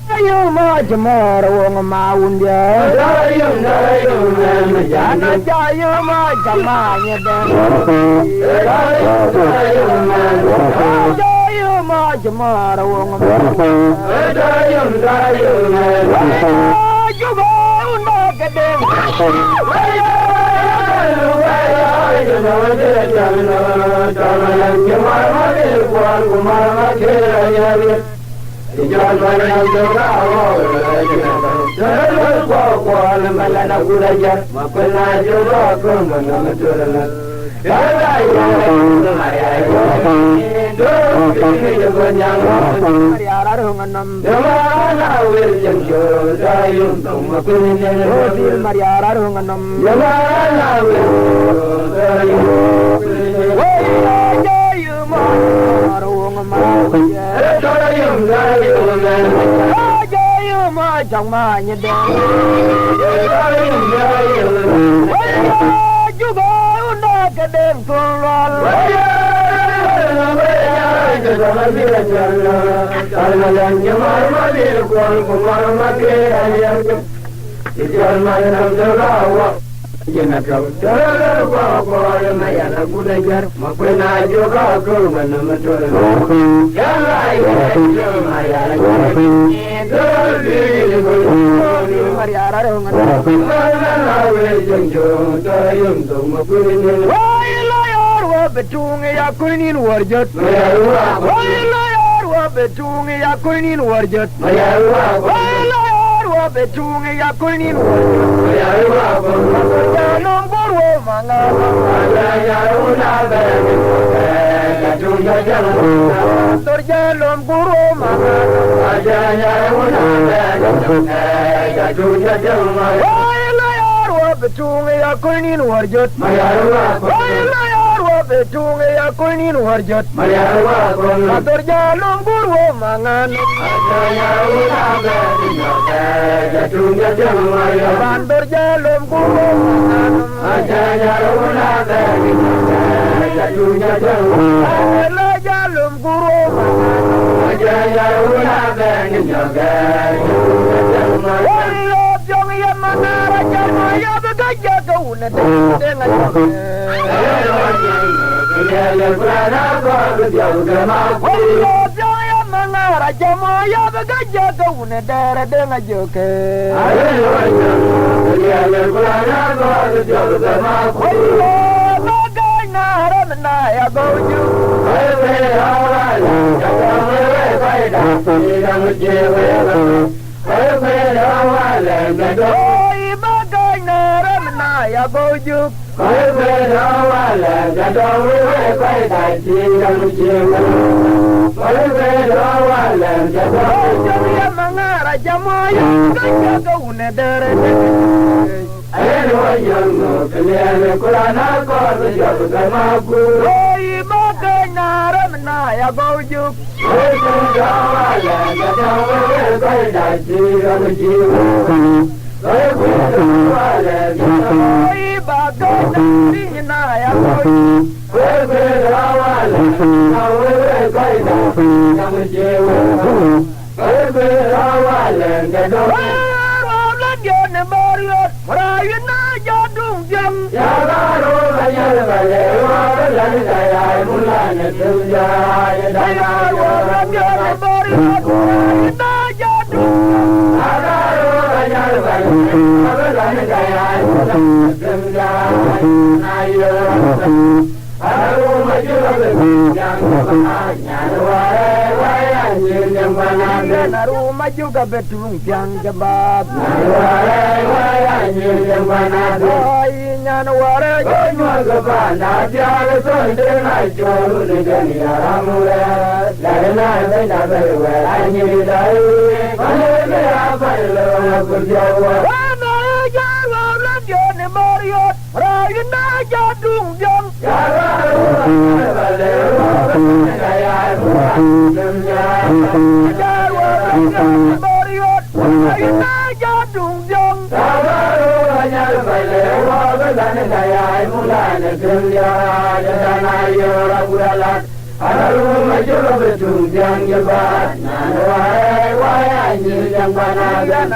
Ayo ma jamar wong maundia ayo ma jamanya ben ayo ma jamar wong juga unda gedeng Jangan banyak doa, jangan kuat malah belajar, makna juga kemana mana. Jangan Chẳng mà như thế chú có nó cái đêm phương loạn Jangan kau terlalu maya nak belajar, makna juga kau mana macam. Jangan maya nak Betungi ya kulni ya jalum guru manga ya una be jalum guru manga ya una be betungi ya kulni warjat betungi ya kulni warjat atur jalum guru manga ya una be Bandur jalum kurung Ajanya runa bagi Jadunya jalum Ajanya jalum kurung Ajanya runa bagi Jadunya jalum Walilop jong yang mana raja maya begaja kau nanti dengan Walilop jong yang mana raja maya begaja kau nedara dengan joke. Bye. Kau na ya kau. Wewe rawale, na wewe kaida, na mjewe. Wewe rawale, ngado. Rawlan yone bariot, rayuna jadung jam. Ya garo banyal bale, walan daya mulan tuja. Ya rawlan yone bariot, rayuna jadung jam. Ya garo banyal bale, walan daya mulan tuja. Ayo. Aru majul yang bananya wae yang banana aru maju ka betung yang jebab wae yang banana oi nyan ware nyual ka bana tiar sonde nai cholu de dia ramule darna bena berwe anyi dai mane me apalo kurjawa wana jawa lanjon moriot rayuna jadung jam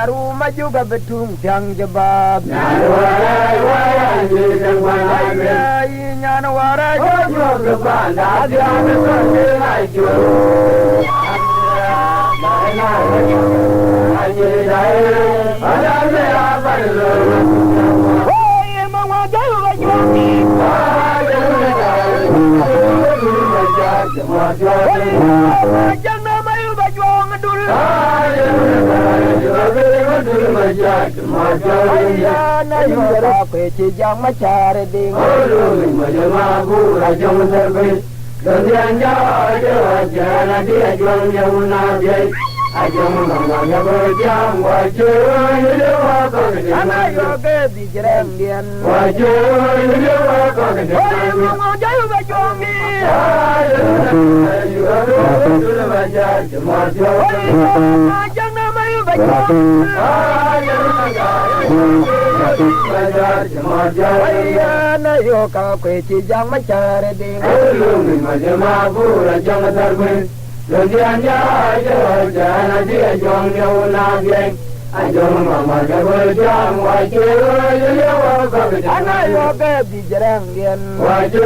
Rumah juga betung yang jebab. Nyan warai nyok kepanda dia menai juru. Anjir dai ada apa lu? Oh emang wajah wajah ni. Wajah nama you baju ngedul. Ayah na yura keci jang macare ding. Majemabu rajang terbit. Gantian jauh jalan dia jual jauh nabi. Ajang mangga berjam wajah dewa kau. Anak yoga bijerem dian. Wajah dewa kau. Oh mau jauh baju ni. Ajang nama you baju. Ayah na yoga keci jang macare ding. Majemabu rajang terbit. Gantiannya jalan dia jual jauh nabi. Ajang mangga berjam wajah dewa kau. Anak yoga bijerem dian. Wajah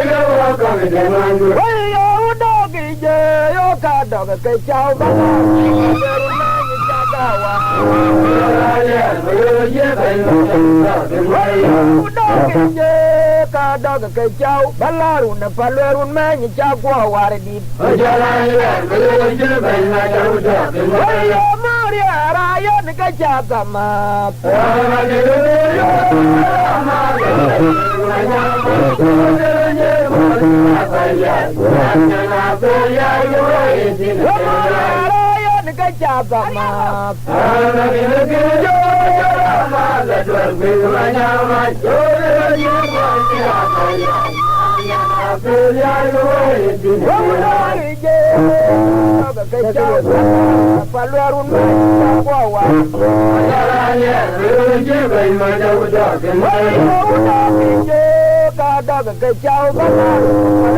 dewa kau. Ayah udah gije yoga dog kecau banget. Udah kerja kadang kecau balarun palarun menyecak waradit. Jalan kerja banyak udah. Ayo Maria Raya kecap sama. Kecap sama. Anak negeri jauh masa jual firmannya maju kecap paluarun bawa jalannya berunji bermanja udah kadang kecau kanan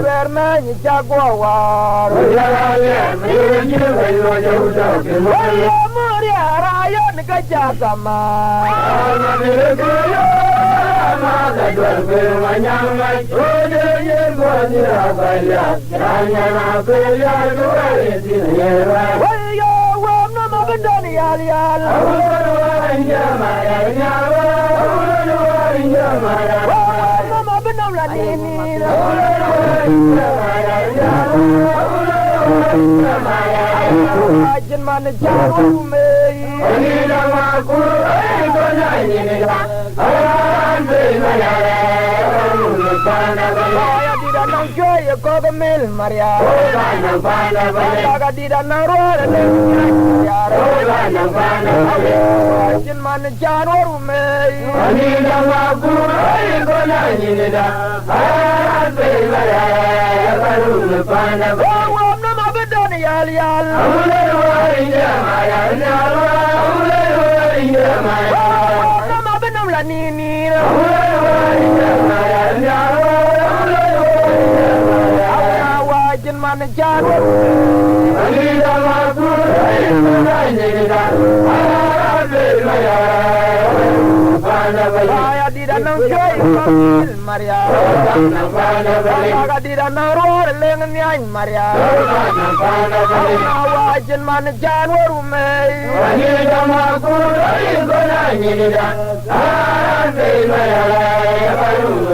bermain jaguar jalannya berunji bermanja udah Maria Raya kecap sama masa jual firmannya maju mana jauh mei ini nama aku ikutnya ini saya tidak nak joy kau kemil Maria saya tidak nak roh dan mana jauh mei ini nama aku ikutnya ini nama bedan yal yal nama benam la ni man jan Ani dama kurai manai da Arabe maya Bana bali Saya di danau joy Maria Bana bali Saya di danau roar lengan nyai Maria Bana bali Wajan man jan warume Ani dama kurai manai da Arabe maya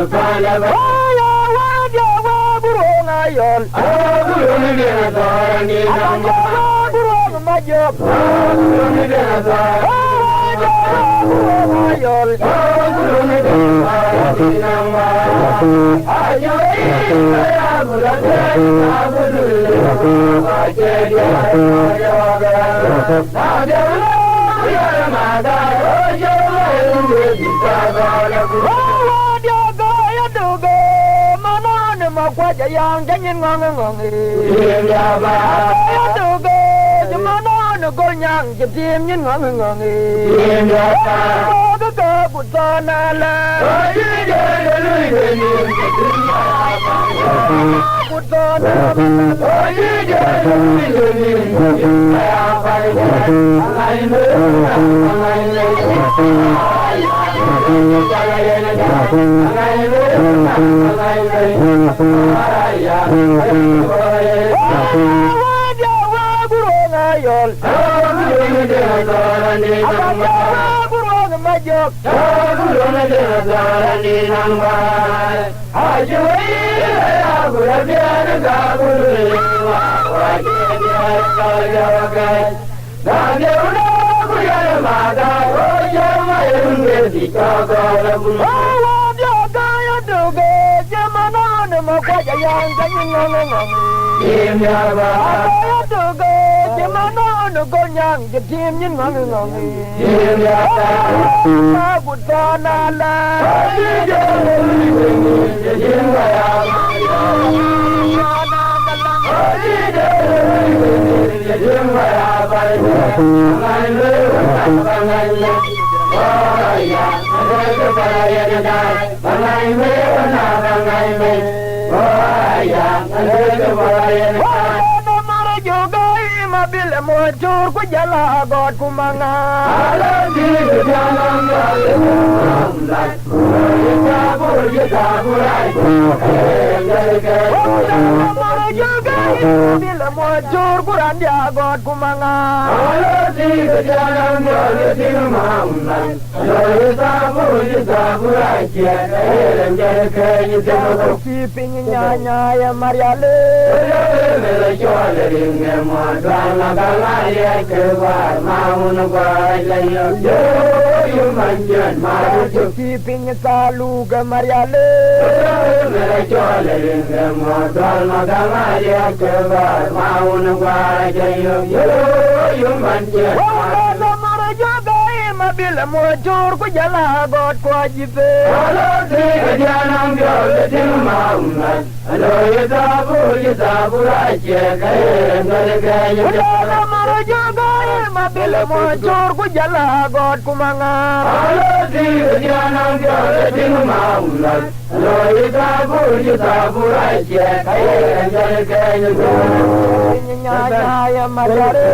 Bana bali Saya wajah waburung ayol Burung dia torani nama Waburung majok Burung dia torani ayol Burung dia torani nama Ayo saya bulan aku dulu baca dia Ada yang mada Jauh kita balaku dia gaya duga mana ne makwa yang jangan ngang Dia bah ya duga mana ne golnyang jetim nyen ngang Dia ga ga putana la putana ayol burung majok dia gaya duga jamana ne makwa yang jangan ngang Ayah duga jamana ne golnyang jetim nyen ngang putana la Bila muncul ku jala god ku manga bila muncul ku randia god ku manga si pingnya ya mariale si pingnya salu ke mariale bila muncul ku jala god ku ajibe bila muncul ku jala god ku manga nyanya madare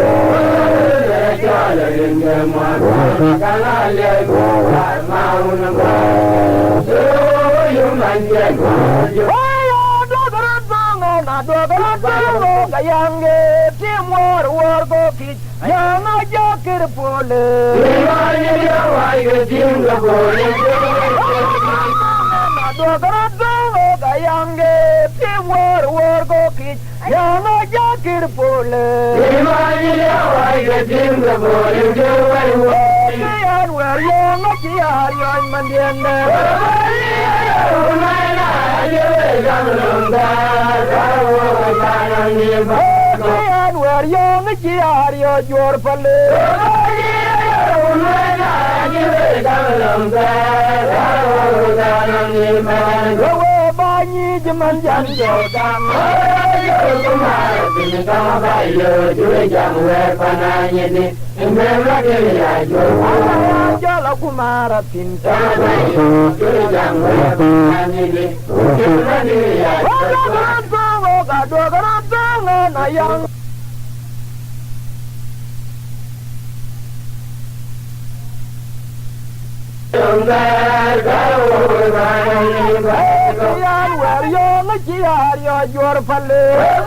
yang ajakir pole yang ajakir pole yang ajar yang mandianda yang ajar yang Juor Paleek banyi jaman janjo dang jala kumara pinta yang na yang yan wer yo na chi har yo Juor Paleek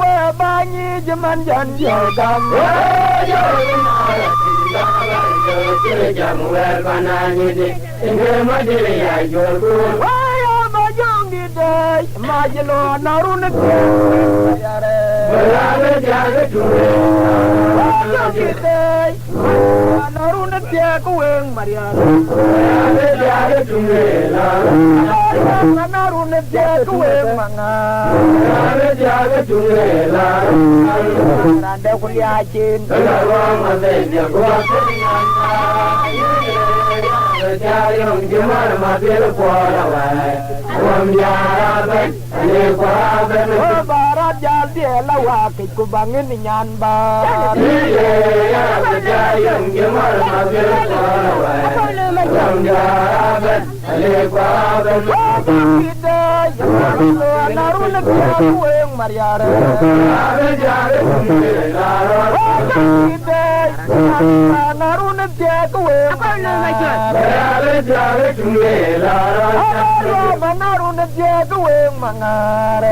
we ba nyi jaman jan yo gam waya ba jong di day ma jelo narun yare narun dia kueng marian narun dia kueng manga randa kuliah cin barat jadi lawak ku bangin nyan bar narun kueng mariara narun dia kueng narun dia kueng mangare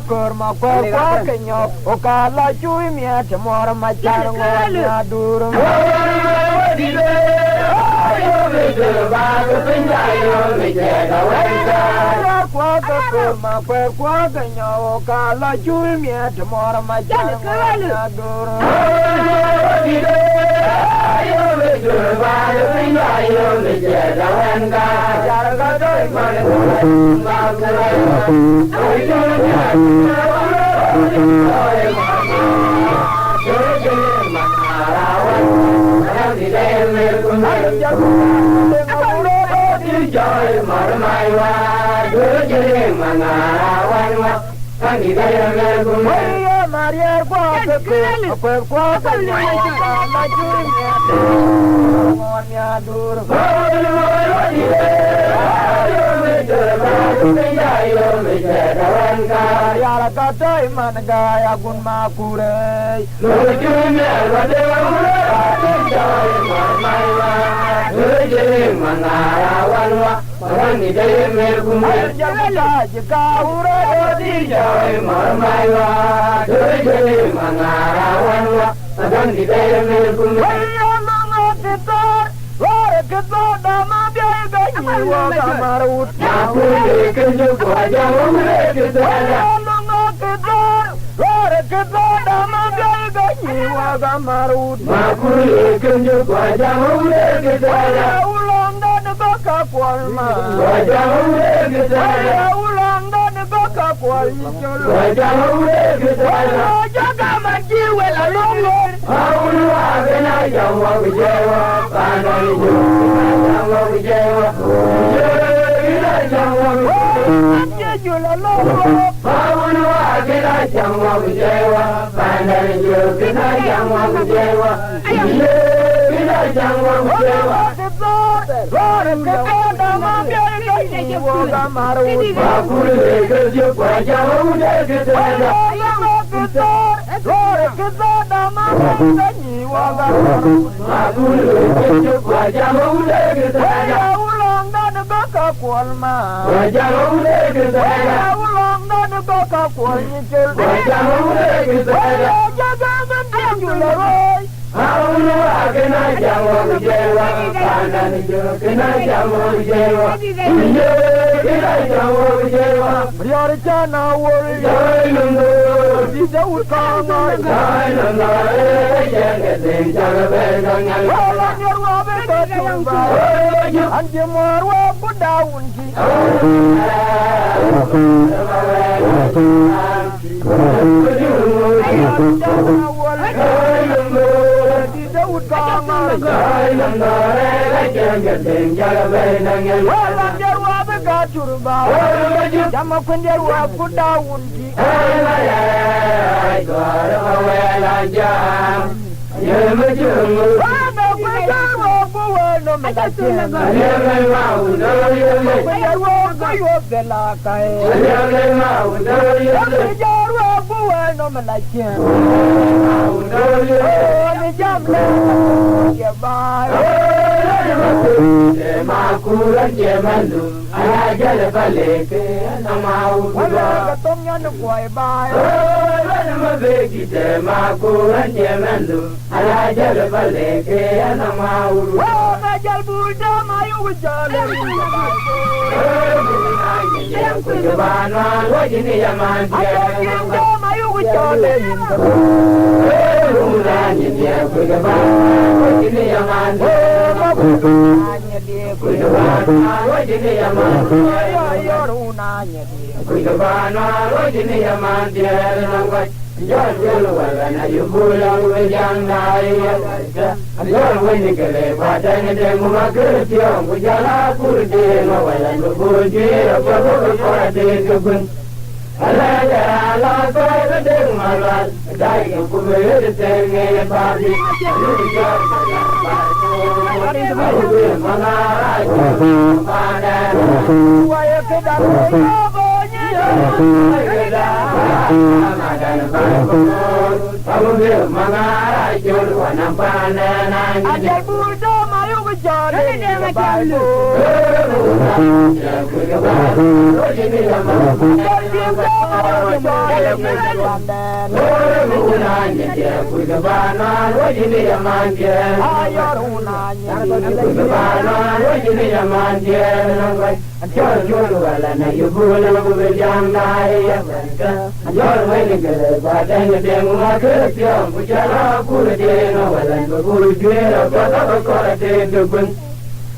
kurma kwa kenyok okala chui mia chamor machar ngona durum kurma kwa kenyok okala chui mia chamor machar ngona durum Maria kwa yara katoi man gaya gun makure út con ơi trời nằm đó đấy chơi cái tiền chơi về năng nhân làm giờ qua với cả chùa bà chăm mà quên giờ qua cũng đau ổn gì ai gọi nó về là cha nhớ mới trường người nó quên giờ qua cũng quên nó mình đã chuyện nhớ lên mau đời quên giờ qua cũng vô về là cái nhớ lên mau đời quên giờ qua cũng quên nó mình đã chuyện mau đời đi chăm lên giờ bài mà cú lên che mình luôn ai chơi là phải lệ cái nó mau cái tôm nhon nó quay bài lên mà về cái che mà cú lên che mình luôn ai chơi là phải lệ cái nó mau mà chơi bùi đó mà yêu chơi lên cái bà nó nói gì này mà mà yêu chơi lên ra nhìn nhà cái bà nói gì này mà Kui ba na lo jini yaman, kui ba na lo jini yaman dia nangkai, jual jual wala na yubulang wejang nai, jual wini kele pada ni dengu makertiang, kujala kurdi ngawala nubuji apa pada kebun. Ala ala kau kedeng malas, dai kubur tenge padi, lujar mengarai pada, Waya kedang bonya, madan pun, kamu dia mengarai jul wanam panen, ada burdo malu kejar, bayu.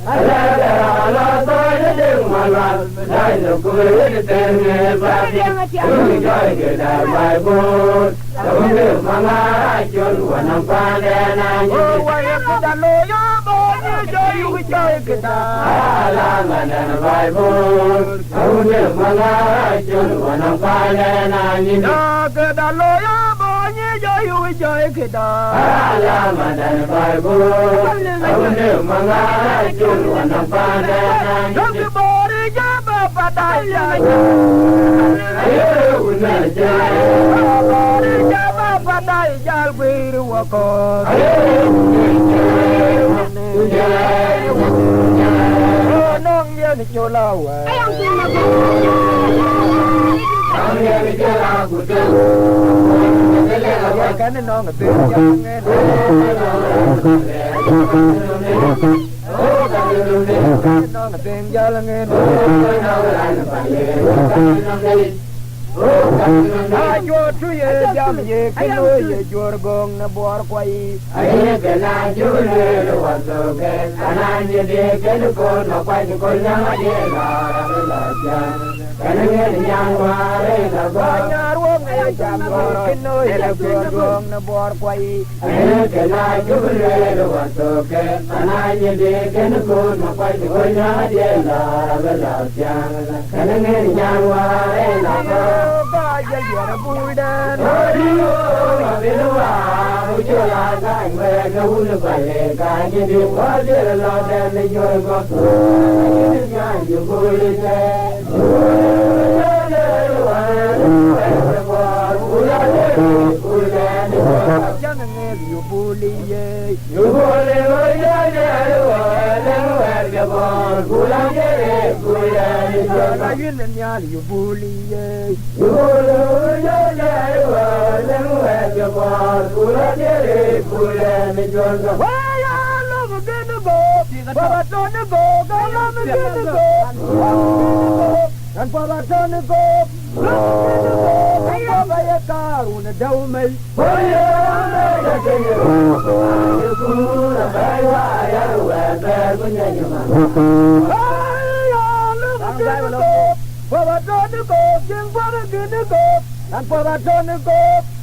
Ala tôi đã đừng mà loạn, đây là cuối tên nghề bạc đi, chơi cái đại bài bút, không được mà ngã chôn của năm qua đen anh. Ala mà đàn bài bút, không được mà ngã chôn của năm qua đen anh. Ala mà đàn bài bút, không được mà ngã chôn của năm qua đen anh. Juor tuye jam ye keno ye juor gong na buar kwai. Aye kena jule lo wato ke ananye de keno ko no kwai ko nyama de la jan. Kanenge nyang ware la ba Nyar wong ye jam keno ye juor gong na buar kwai. Aye kena jule lo wato ke ananye de keno ko no kwai ko nyama de la jan. Kanenge nyang ware la ba ya juor budan. Bilua, ujola sang me gul bale ka ni wa de la de ni juor go. Ni ga ju gul se. Jangan ngeyu buli ye. Yu buli lo ya de wa le wa ge bon gulang ge gulang ni juor Ka yun nya yu buli ye. Yu lo ya de wa le wa ge bon gulang ge gulang ni juor go. Wa ya lo mo ge no go. Ba to no go, ga lo mo ge no go. Dan ba to no go. Ayo ba ya ka una dau mai.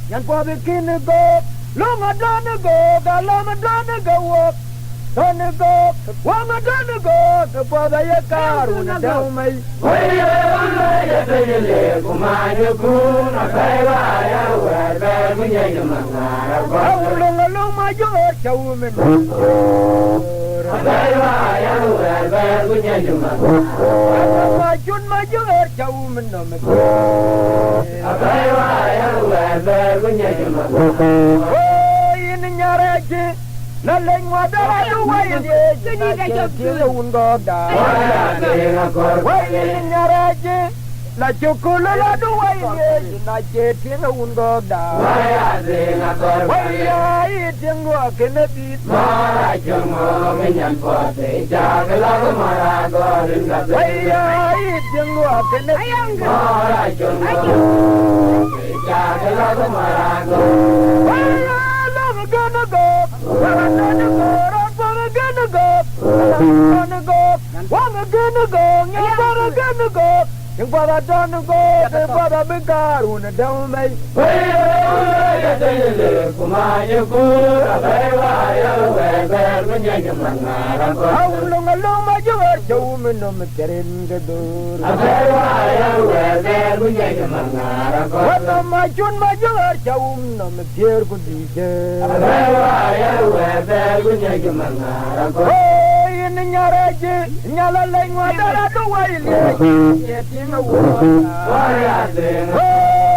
Yan po bikin go, Long a done go, the llama done go walk. Done go, one a done go, the father your car, and down me. Where you live, Kumaya Kun, a fire, where we get your man. How long along my George, a woman? A fire, where we get your man. My June, my George, a woman. A fire, where we get your man. Oh, in your edge. La lengua de la duaya, tiene un goda. Why in your edge? La chocolate la duaya, tiene un goda. Why are eating work in the beat? Why are eating work in the beat? Gonna go, gonna go, gonna go, gonna go, gonna go. Yung para done go, the para big car, one down me. How long along my door, the woman on the carrying the door. What am I, John, my door, the woman on the pier could be there. Oh, in the garage, Yala Lengua, that's the way. Oh,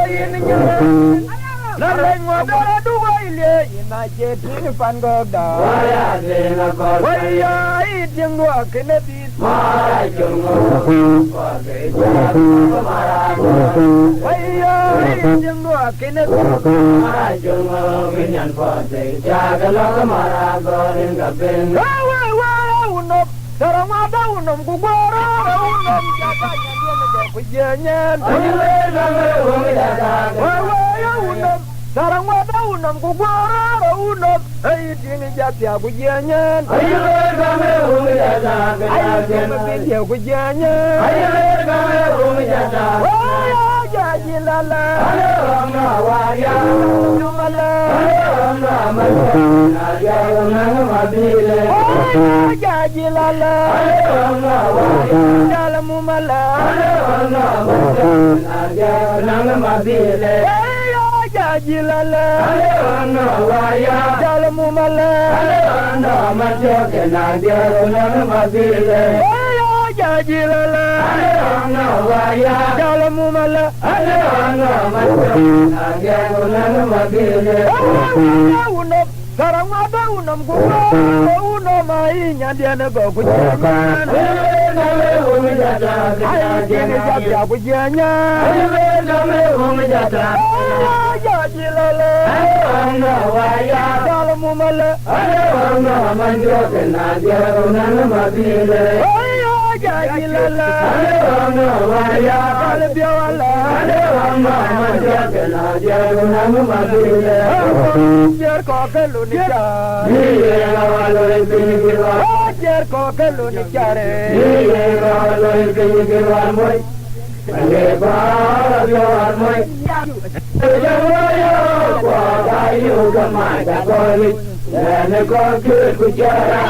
in the garage. La lengua da duwaile ina je tin pango da waya iting wa kenedi mara jungo waya iting wa kenedi mara jungo minyan pode jagala mara gorin gaben wa uno sarama da uno gugoro uno jata nyen ko jenyen wa sarang wada unam kugwara unam ay dini jatya kujenyen ayule game umijata ay kujenyen ayule game umijata waya jajilala alona waya numala alona mala ayona mabile waya jajilala alona waya dalamu mala alona mala ayona mabile Jilala, alona waya, jalamu mala, alona majoke na diarona mabile. Jilala, alona waya, jalamu mala, alona majoke na diarona mabile. Unam, sarang ada unam gua, unam ai nyadiana go kujengan. Ai kini jatya kujengan. Jilala, alona waya, jalamu mala, alona majoke na diarona mabile. Jilala, alona waya, kalbiawala, alona majoke na diarona mabile. Jer kokelu ni jare, Niye gawalo ipinigirwa, jer kokelu ni jare. niye gawalo ipinigirwa moy, ane bara biwar moy. Jawayo kwa kayu kamada koli, ane kokir kujara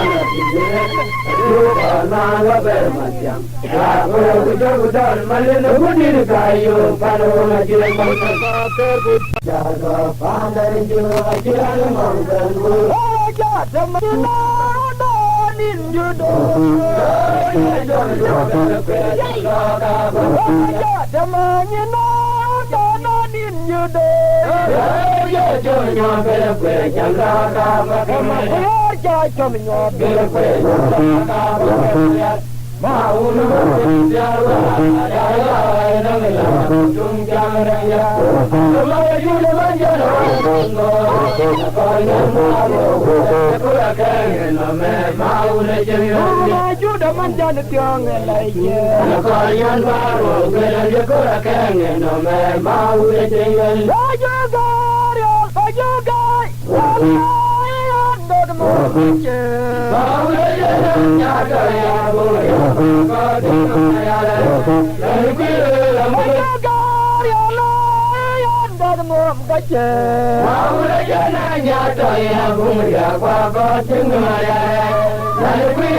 Lupa naga bermasyam, aku kujar malin kudir kayu kanu majil mangkal. Jaga pandai jiwa jiran mangkal. Juda manjana tiang elaiye. Kalian baru kalian jekura kengen nome mau tinggal. Mau jaga ya boleh. Kau yom kache Maula jana nyata ya bunga kwa batinga Nalwi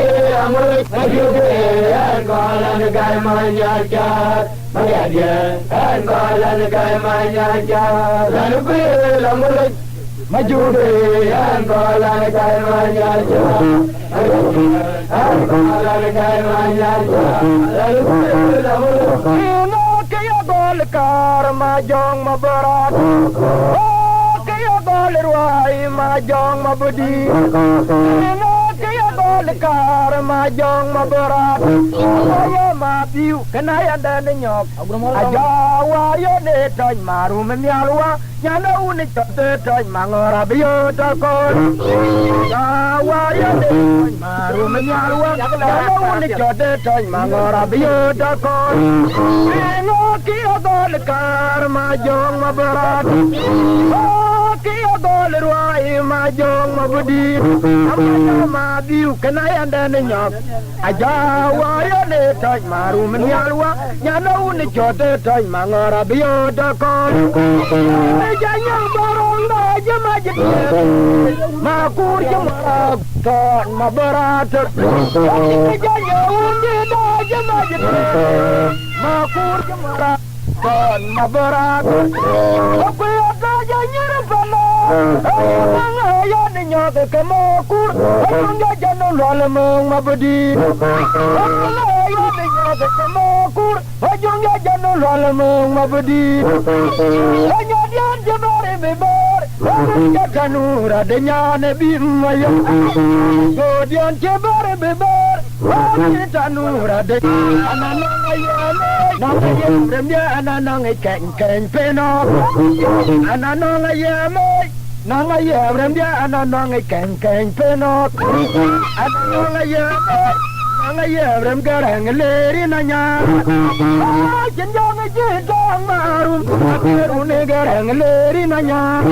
amul majuke Angolan gai manyaja Mayadia Angolan gai manyaja Nalwi amul majuke Angolan gai manyaja Angolan gai manyaja Nalwi amul Ino kaya gol kar majong mabarat kaya gol ruai majong mabudi Ino kaya gol kar majong mabarat Ayo mabiu kenaya dan nyok Ajawa yo ne toy maru memialwa Nyana unik tote toy mangora biyo takon Ajawa yo ne toy maru memialwa Nyana unik tote toy mangora biyo takon Ino kaya gol kar majong mabarat kaya gol ruai majong mabudi Ayo mabiu kenaya dan nyok Ajawa yo ne toy maru menialwa nyana unik jote toy mangora biyo takon janyang barong na jamajit makur jamag ton mabarat janyang unik na jamajit makur jamag ton mabarat aku ada janyang pala ayo nyok kemakur aku jajan lalemeng mabudi ayo nyok kemakur Bajong jajan lalemeng mabudi hanya dia jebare bebar jajan radenya nabi mayam godian jebare bebar jajan radenya ananang ayane nangayem remnya ananang keng penok ananang ayame nangayem remnya ananang keng penok ananang ayame Nangaya rem garang leri nanya jenjang jedang marum rune garang leri nanya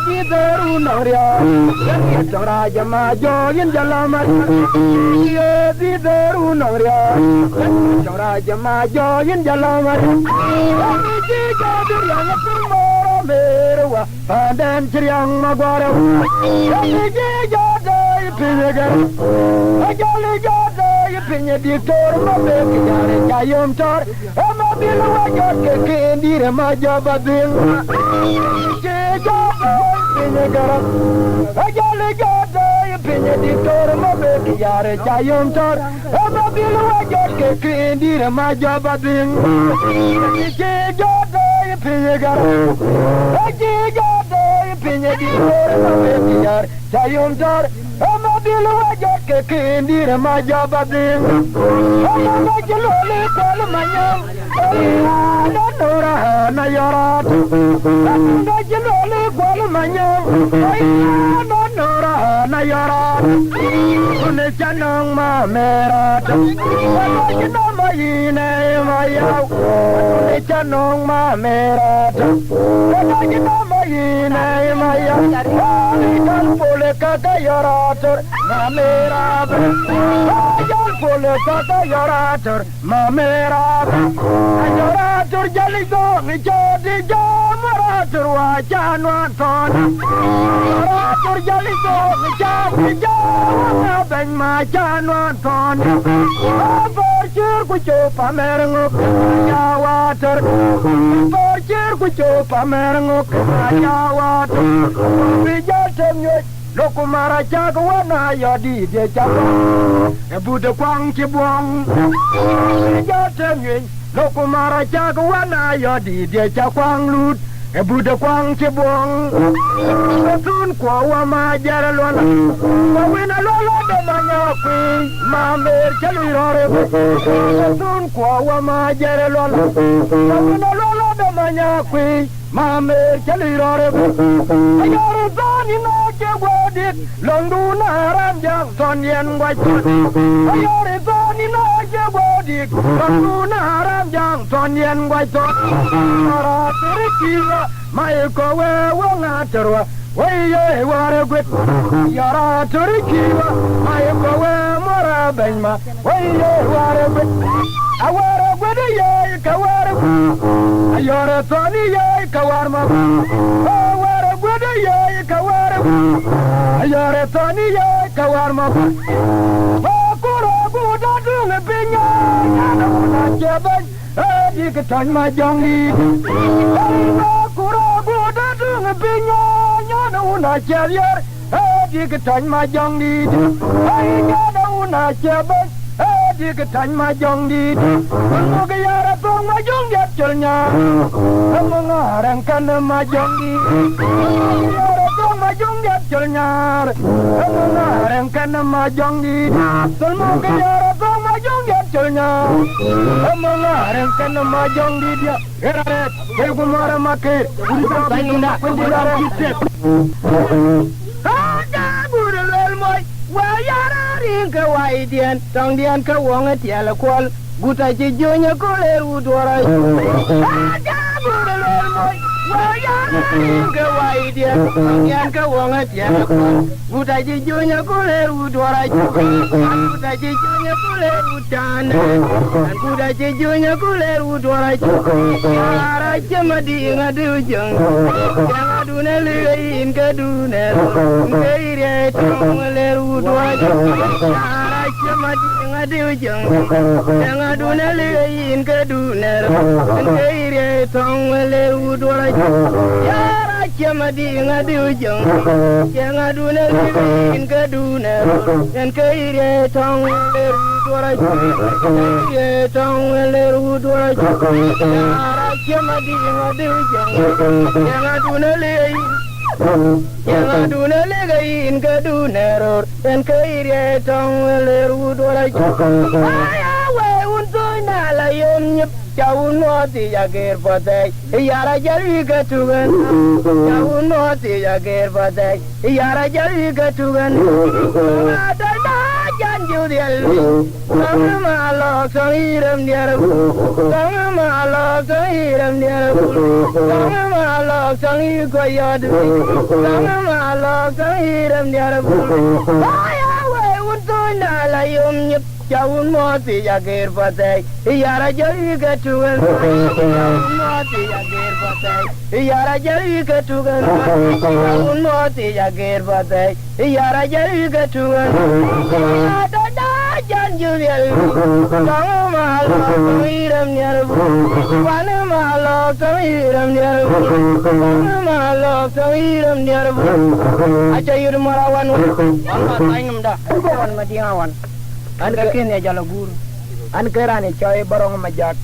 di daru naria chora jama join jalamat di daru naria chora jama join jalamat ji gadur yang permora merwa padan ceriang magwara ji jadai pinegar Ajali jada pinya diktor mabe kijare jayom tor amabil wajot ke kendir majabadin jada pinya garam ajali jada pinya diktor mabe kijare jayom tor amabil wajot ke kendir majabadin jada pinya garam jada pinya diktor mabe kijare jayom tor amabil wajot ke kendir majabadin amajlole kalmanyam nora nayarat amajlole kalmanyam nora nayarat une chanang ma merat amajna mayine mayaw une chanang ma merat amajna mayine mayaw kan pole kakayarat mamerab ajal pole kakayarat mamerab ayoratur jaligo ngijodi jamaratur wajan wanton ayoratur jaligo ngijodi jamabeng majan wanton berjir kucu pamernguk ajawatur berjir kucu pamernguk ajawatur bijal temnyut Lokumara jagwana yadi de jagwa Buddha kwang chibuang Jatemyin Lokumara jagwana yadi de jakwang lut Buddha kwang chibuang Tun kwa wama jaralwana Wawina lolo de manyakwi Mamer chalirore Tun kwa wama jaralwana Wawina lolo de manyakwi Mamer chalirore Ayore zani no jagwadik Londuna ramjang son yen wajot Ayore zani no jagwadik Londuna ramjang son yen wajot Mara terikiwa Maiko we wanga terwa Waye ware gwet Yara terikiwa Maiko we mara benma Waye ware gwet Aware gwet ye kaware Ayore zani ye kawarma wara gudu ye kawarma ayare tani ye kawarma kura gudu dunga binya yana una jaban dik tan ma jongi kura gudu dunga binya yana una jabyar dik tan ma jongi yana una jaban dik tan ma jongi mo ga yara to ma jongi atulnya mo ngarang kan ma jongi yara to ma jongi atulnya mo ngarang kan ma jongi mo ga yara to ma jongi atulnya mo ngarang kan ma jongi dia era ke gumara make uri sai nunda kundara kitet ada burul moy wa yara ringa wai dian tong dian ka wong tiala kwal guta ji jonya ko le udora ada burul moy wa yara ringa wai dian tong dian ka wong tiala kwal guta ji jonya ko le udora guta ji jonya ko le utana guta ji jonya ko le udora yara jamadi ngadu jong duna le in kaduna ngeire tong le udora yara jamadi ngadu jong duna le in kaduna ngeire tong le udora yara jamadi ngadu jong duna le in kaduna ngeire tong le udora ngeire tong le udora yara jamadi ngadu jong duna le yang aduna legain kaduna ror en kaire tong le udora aya we untoy na la yom nyep jauno ti yager patai yara jari gatugan jauno ti yager patai yara jari gatugan ada na janju dial sang malo sangiram diar sang malo sangiram diar sang malo sangi koyad sang malo sangiram diar aya we untoy na la yom nyep jauh mati yager patai yara jari gatugan jauh mati yager patai yara jari gatugan jauh mati yager patai yara jari gatugan ada janju dial sang malo sangiram diar wan malo sangiram diar sang malo sangiram diar aja yur marawan wan taingam dah wan madiawan an kakin ya jalo guru an kerani coy borong majak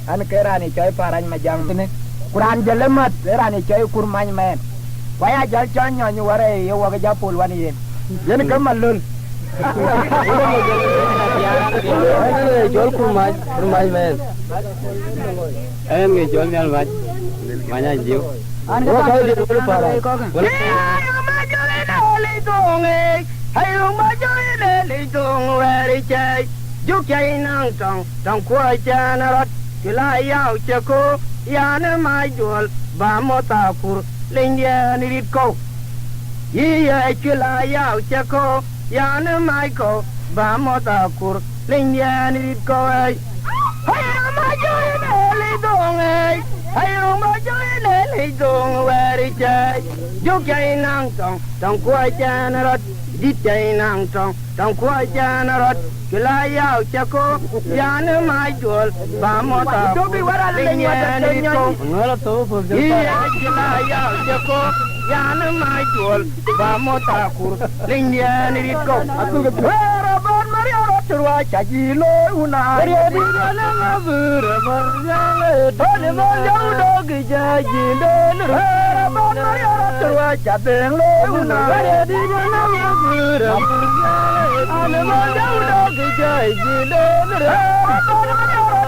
an kerani coy parany majang tene kuran jalemat kerani coy kurmany men waya jal chanyo nyu ware yo waga japul wani yen kamalul jol kurmany men en nge jol nyal waj manya jiu an ka jol parany ko hayu majoi le le dong wari chai juk chai nang tong tong kwa chana rat kila yao chako yana mai dual ba mota kur lenya ni rit ko ye kila yao chako yana mai ko ba mota kur lenya ni rit ko hayu majoi le dong hayu majoi le dong wari chai juk chai nang tong tong kwa chana rat dit chai nang tong tong kwa jana rot kila yao chako yana mai jol ba mota dobi wara le nyani ko ngala to fu kila yao chako yana mai jol ba mota kur le nyani ko aku ke wara ban maria turwa chaji lo una re di na mabura barjale dole mo yau dogi chaji lo wara ban maria turwa chabeng lo una re di na mabura ane mo yau dogi chaji lo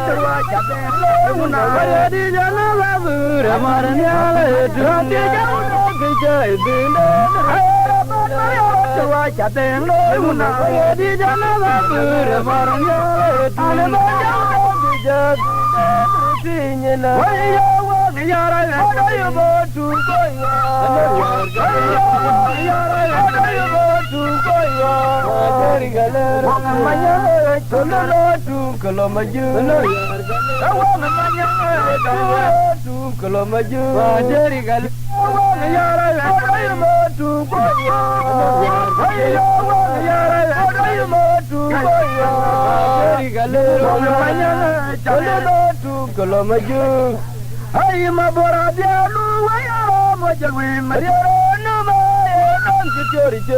turwa chabeng lo una re di na mabura marnyale dole yau dogi chaji lo turwa chabeng lo una re di na mabura marnyale ane mo yau dogi chaji tinyena wayo yara ayo botu koya yara ayo botu koya jari galera manya tolo tu kalau maju awang manya Kalomaju, Wajari gal. Yara, Motu, Kalomaju, I am a Boradia, Majawi, Maria, security,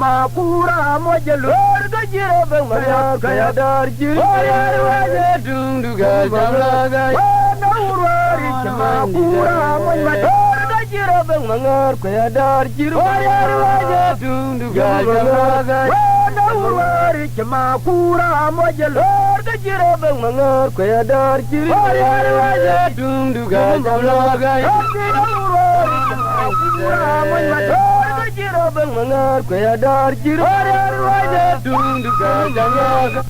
Makura mojalur gajiro bang Maria kaya darjil Dunduga jalaga Naurwari Makura mojalur gajiro bang Mangar kaya darjil Dunduga jalaga Naurwari Makura mojalur gajiro bang Mangar kaya darjil Dunduga jalaga Bang mangar kaya dar jiru Waja dunduga jalaga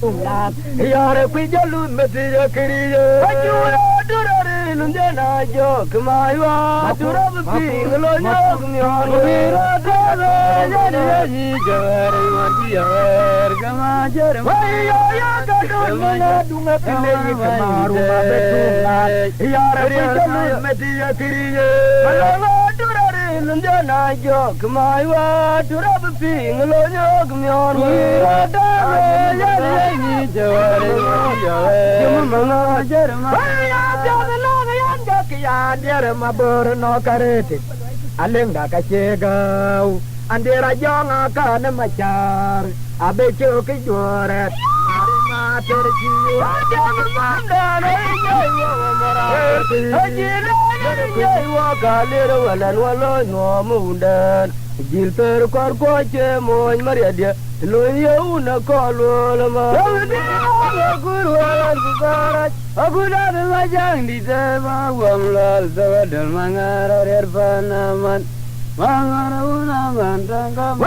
Yare pijalun metiya kiriye Ajura durare lunjana jo kemaiwa Ajura bepinglo jo kumyon Wira dada jadi jawari wajiyar Kamajar Waya ya kadun mana dunga kene kemaru mabetungan Yare pijalun metiya kiriye Malala durare lunjana jo kemaiwa Ajura bepinglo jo kumyon Wira dada jadi jawari wajiyar Kamajar Waya ya dia ma ber no karete aleng da ka chegau andera jonga ka na machar abe cho ke jore ma ter chi ya ma da ne ye wo mara ajira ye wo ka le ro walan walo no mundan jil per kor ko che moy maria dia lo ye una ko lo ma guru alan bara Aguda de majang di tema wamlal sawadal mangara erfanaman mangara unaman tangkam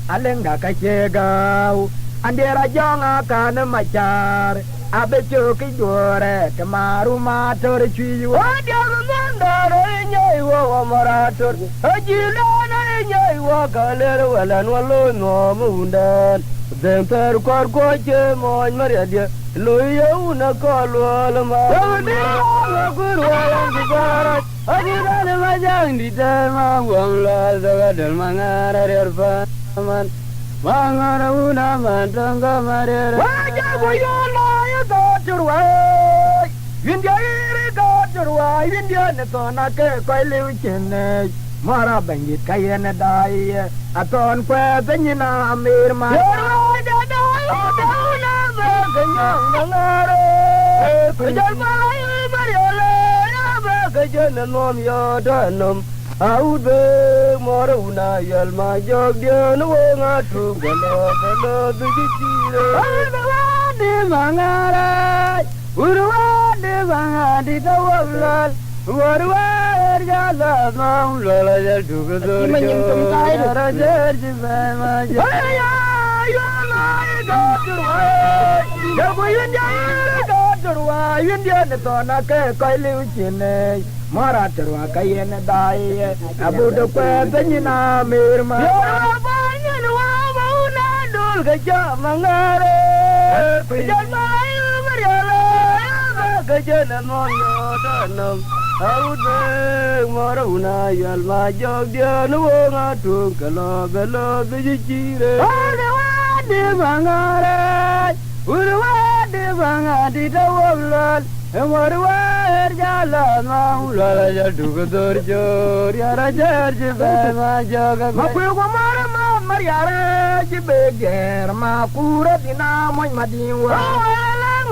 aleng da ka chegau andera jonga kana machar abe choki jore kamaru mator chiyu adia mandaro nyai wo marator ajilana nyai wo galer walan walo no mundan den per kor koche moy maria dia loyo na kolwal ma guru alam bara aguda de majang di tema wamlal sawadal mangara erfanaman mangara unaman tangkam Wajah boyola ya gaturwa India iri gaturwa India ne tona ke koi liu chene Mara bangit kaya na dai Aton kwe benyina amir ma Wajah dauna Kenyang nangare Kejal malayu mariole Kejal nom yodanum Aud be moruna yal ma jog dia no ngatu galo bigitire Urwadi mangara Urwadi mangadi tawallal Urwadi jala maulala jal dugudur Rajar jibay majal India ne tona ke koi liu chine Mara terwa kaya na dai Abu do kwe benyina mirma Banyan wa mauna dul gaja mangare Kujal malayu mariala cái chân là ngon nhớ thân nồng áo đen mà đâu na yal mà gió dia nó ngã truông cả lo về chi re đi vàng à đi vàng à đi đâu lên em ở đâu ra là mau là ra đủ cái đời chờ ra chờ chỉ về mà chờ cái mà quên qua mà ra chỉ về ghé mà cú ra thì na mới mà đi qua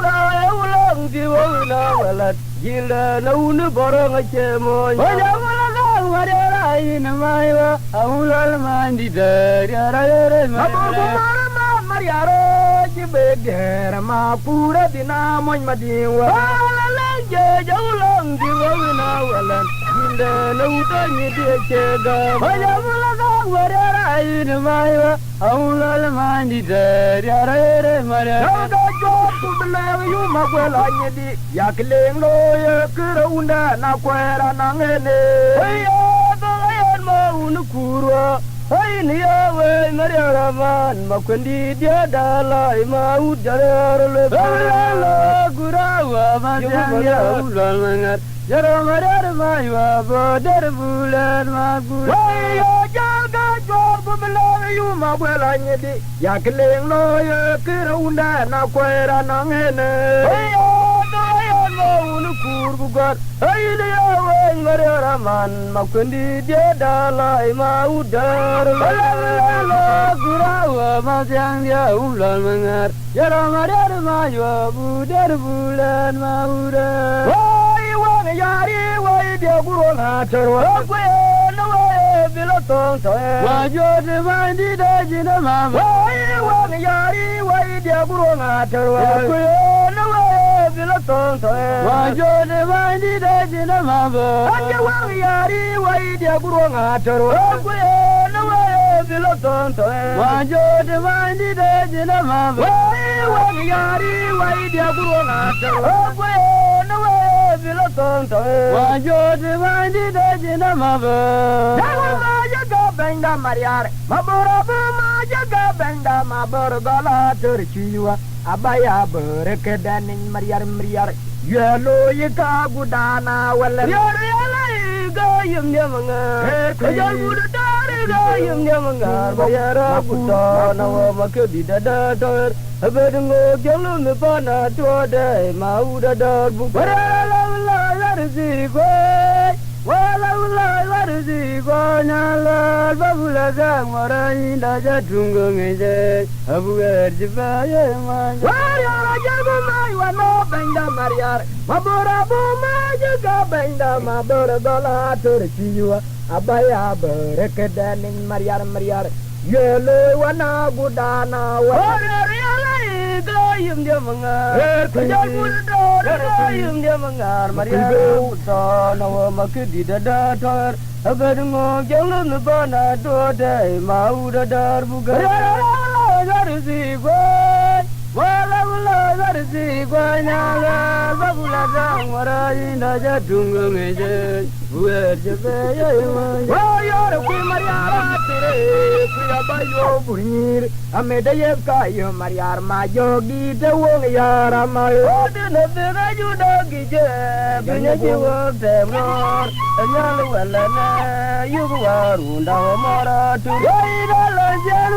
lang thì vui na là chỉ là nấu nước bò ra chơi mồi bây giờ mà ra nè mai wa ông là mà đi đời ra mà Mariaro chỉ về ghé mà cú ra thì na mới mà đi qua giờ dấu lòng thì vui na là chỉ là nấu tới như thế chơi đó bây giờ mà ra nè mai wa ông là mà đi đời ra mà ra Bila yu makwela nyedi ya kileng loye kira unda na kwera na ngene hey ya ma unukurwa hey ni ya we mariara man makwendi dia dalai ma udara le bala gurawa ma ya ulal mangat jara mariara ma wa bodar bulan ma gur hey jaga jor bila yu makwela nyedi ya kileng loye kira unda na kwera na ngene hey ma unukurwa hey ni ya we mariara man makwendi dia dalai ma udara la gurawa ma dia ulal mangat jara mariara ma wa bodar bulan ma ura yari wai dia guru na terwa kwe no we bilo tong toe wa jo de mandi de jina ma wai wa yari wai dia guru na terwa kwe no we bilo tong toe wa jo de mandi de jina ma ba anje wa yari wai dia guru na terwa kwe no we bilo tong toe wa jo de mandi de jina ma ba wai wa yari wai dia guru na terwa kwe no we bilo tong toe wa jo de mandi de jina ma ba ma jaga benda mariar ma bora ma jaga benda ma gala terciwa abaya berkedanin mariar yelo yika gudana wala yelo gayum dia mangar kajal budare gayum dia mangar bayara gudana wa makedi dada tor abedngo gelu me bana tode mauda dar bukara la larzi go wala larzi go nyala babula gamara inda jatungo ngeje abuer jibaye man wala jago mai wano benda mariar mabora bu ma jaga benda mabora gala terciwa abaya berkedanin mariar yelo wana gudana wala gayum dia mangar kajal budar gayum dia mangar mariara utana wa makedi dada tor abedngo jalun bana dode mau dadar bugar larzi go wala larzi go nyala babula gamara inda jatungo ngeje buer jebe wa yor ku mariara tere ku abayo burir ameda yeb kayo mariar ma jogi de wong yara ma ode ne bega juda gije binya jiwo de mor nyal wala na yugo waru nda mara tu ida lo jan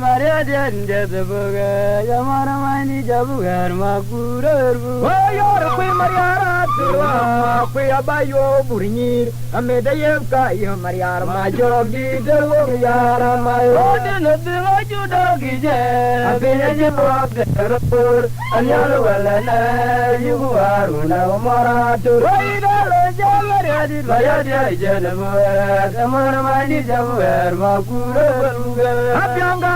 maria de bega yamara mani jabu gar ma kurer bu wa yor ku mariara tere ku abayo burir ameda yeb kayo mariar ma jogi de wong yara ma ode ne bega juda gije abinya jiwo de mor anyal wala na yugo waru nda mara tu ida lo jan maria de jenamo amara mani jabu gar ma kurer bu abyanga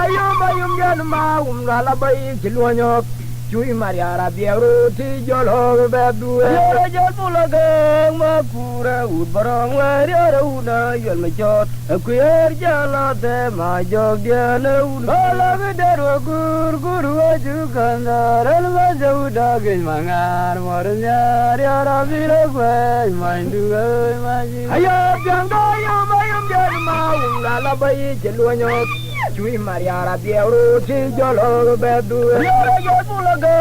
yum jan ma ngala bai kilonyok chui mariara biaru ti jolo bedu era jol pulaga ma kura ud barang wariara una yol ma jot akuer jala de ma jog dia na una la bedero gur waju kandar al ma jauda gen mangar mornya riara bira kwe maindu ma ji ayo byanga yum jan ma ngala bai kilonyok chui Maria la Piero ti jolo bedu yo bulaga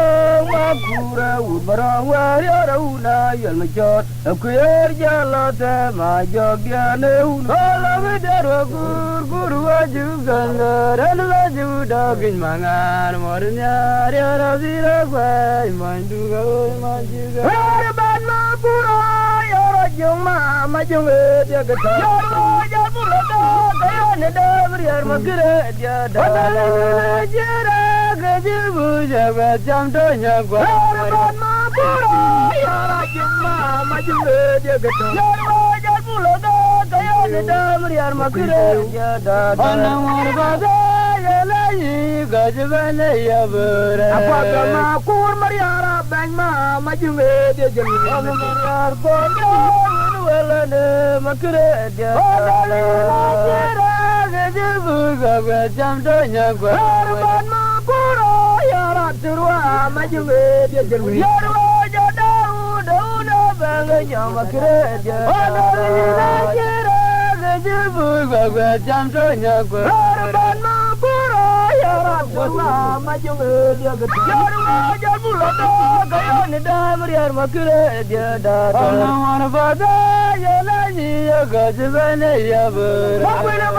makura ubara wari una yalmachot akuyer jalata ma jogyane una la videro guru ajuganga ranla juda gin mangan mornya ra zira kwai manduga manjuga ban ma pura yoro juma ma junga dia kata yo bulaga kayane da beriar magre dia da jera gajibu jaga jam tonya gua ban ma pura yoro juma ma junga dia kata yo bulaga kayane da beriar magre dia da anamar bada yalai gajbane yabra apa ma kur mariara bang ma junga dia jemi mariar bondo walane magre dia jera gajibu jaga jam tonya gua ban ma pura yoro turwa ma junga dia jemi yoro jadau bang magre dia jera gajibu jaga jam tonya gua ban ma pura yoro turwa ma junga dia yoro jabu lodo gayane da mariar magre dia da anamar bada yalai gajbane yabra babena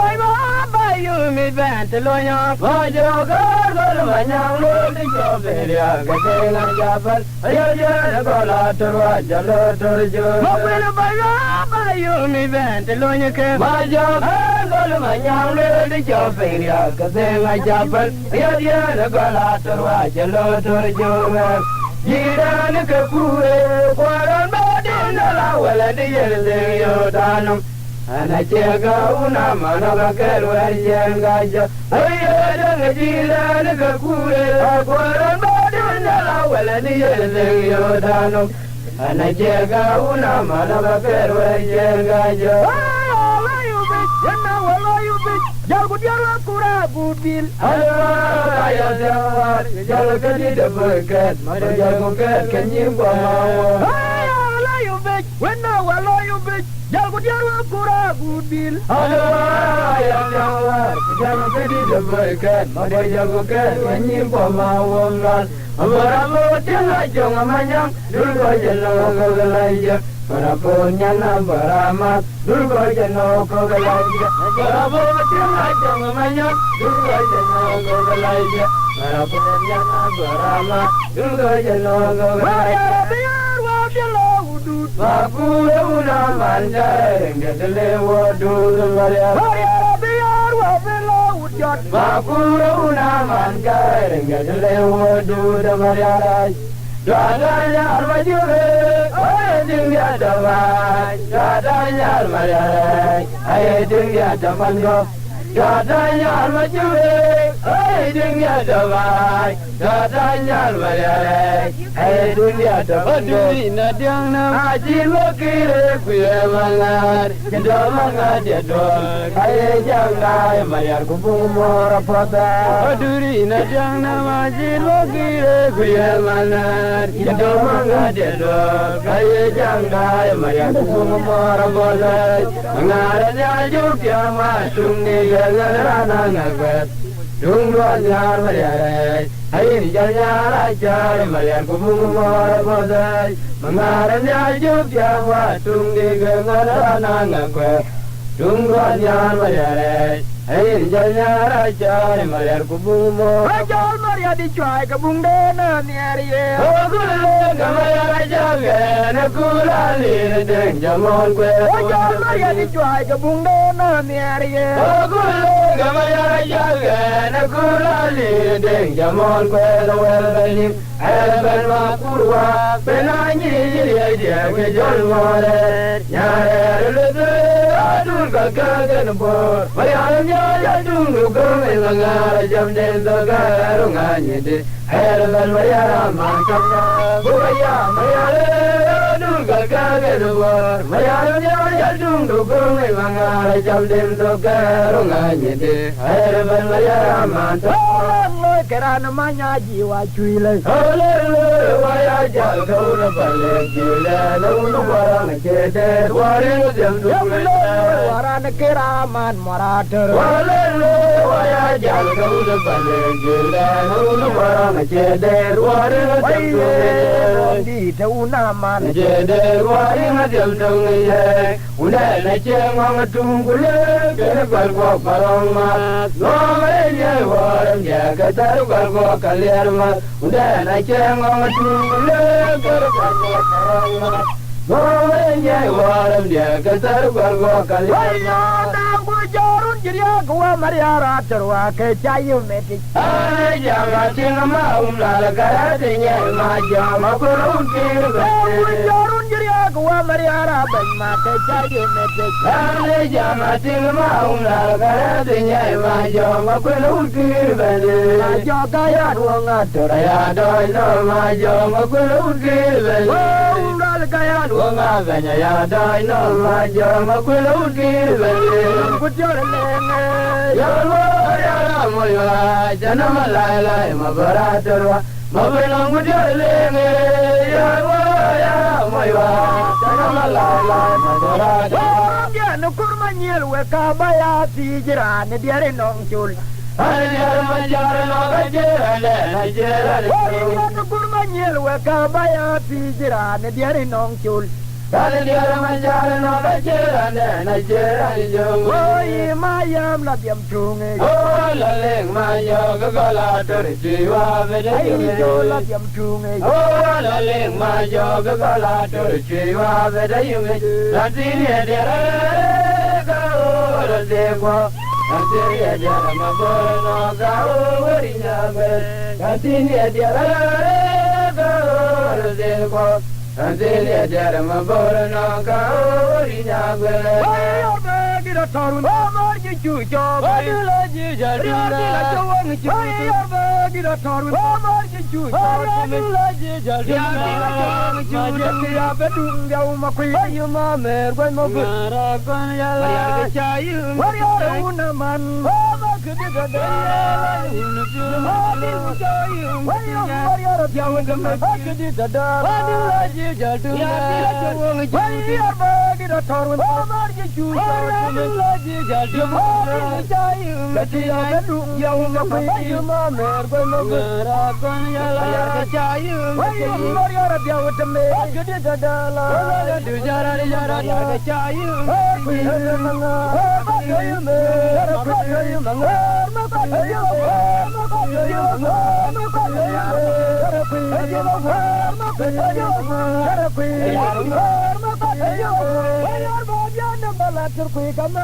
bai you mi bant loya vajo gol manyang lo de joberia gatela jabal ayo gola torwa jalo torjo babena bai you mi bant loya ke vajo gol manyang lo de joberia gatela jabal ayo gola torwa jalo torjo jiran ke pure kwaran badin la wala de yele yo danam ana chega una mano ga kerwa yenga ja ayo jiran ke pure kwaran badin la wala de yele yo danam ana chega una mano ga kerwa yenga ja Jalgudiyala kura budil ayo jawar jalgadi debekat mada jalgukat kenyim bawa ayo bej wenna walayo bej jalgudiyala kura budil ayo jawar jalgadi debekat mada jalgukat kenyim bawa ngal amaramu tela jong amanyang dulgo jelo galaja para punyana baramat dulgo jeno galaja para punyana jong amanyang dulgo jeno galaja para punyana baramat dulgo jeno galaja biar wa jelo udut aku una manjai ngedele wudut maria biar wa jelo udut aku una manjai ngedele wudut maria dadanya armajure ay dingya dawai dadanya armajare ay dingya damango dadanya armajure ay dingya dawai dadanya armajare ay dingya damango nadang na aji lokire kuye mangar kendo mangar dedo ay jangai mayar kumpung mora prada aduri nadang na aji lokire kuye mangar kendo mangar dedo ay jangai mayar kumpung mora bolai mangarnya jupya masung ni garana ngagat dungwan yar mayare ay janya jar mayar kumpung mora bolai mangarnya jupya masung ni garana ngagat dungwan yar mayare ay janya jar mayar kumpung mora jol maria di cuai kabung dena niarie ogule gamaya jaga na kulali deng jamon kwe jol maria di cuai kabung dena niarie ogule gamaya jaga na kulali deng jamon kwe lawel belim elben ma kurwa penanyi dia ke jol mole nyare lede adul kagagen bor mayam ya dungu gome ngara jam den garunganye de elben mayara mankamna buraya mayare adul kagagen bor mayam ya dungu gome ngara jam den garunganye de elben mayara mankamna kerana manya jiwa cuile ole waya jal kauna bale jile launu warang cede waring jam dule warana keraman marater ole waya jal kau de bale gila nu barang cede ruare Wai di tau naman cede ruare ngadel dong ye unda na cengong tunggule ke balgo barang ma no ye waram ya katar balgo kaliar ma unda na cengong tunggule ke balgo barang ma no ye waram ya katar balgo kaliar ma Jorun jiria gua mariara terwa ke cayu metik. Ay jama tingma umla garatinya ma jama kurun kirbe. Jorun jiria gua mariara ben ma ke cayu metik. Ay jama tingma umla garatinya ma jama kurun kirbe. Ma joga ya ruanga Ya doi no ma jama kurun kirbe. umla gaya Ruanga benya ya doi no ma jama kurun kirbe. Kujolenge Ya lo ya la mo ya janama la la ma baratorwa ma beno kujolenge ya lo ya mo ya janama la la ma baratorwa ya no kurma nyel we ka baya ti jirane diare nong chul. ay ya ma jara no gajera na jera Ya no kurma nyel we ka baya ti jirane diare nong chul. Dale diara ma jara no gajera na jera jongo Oi mayam la diam chunge. oh la leng ma yo ga la tor jiwa ve de Ai jo la diam chunge. oh la leng ma yo ga la tor jiwa ve de yume la ti ne de ga o la de ko la ti ne de ma bo no ga o ri nya be la ti ne de ga o la de ko la ti ne de ma bo no ga o ri nya be Oi obe gira tarun. Amar ji chu cho. Oi la ji ja di la Oi obe gira tarun. Amar ji chu cho. la ji ja di Ya ti ya bedung ya ma kwi. Ayu ma mer gwan mo bu ra gwan ya la ga chayu Wari ora una man. Ama kede gada. ulu ju Ma di chayu. Wari ora jawan gama kede gada. Adu la ji ja du ya ti la ju wong ju Wari obe gira tarun. Amar ji chu cho. Adu la ji ja du Ma di chayu. Ya ti ya bedung ya ma kwi. Ayu ma mer gwan mo bu ra gwan ya la ga chayu Wari ora jawan gama kede gada la. du jara ga chayu Terkuih kamu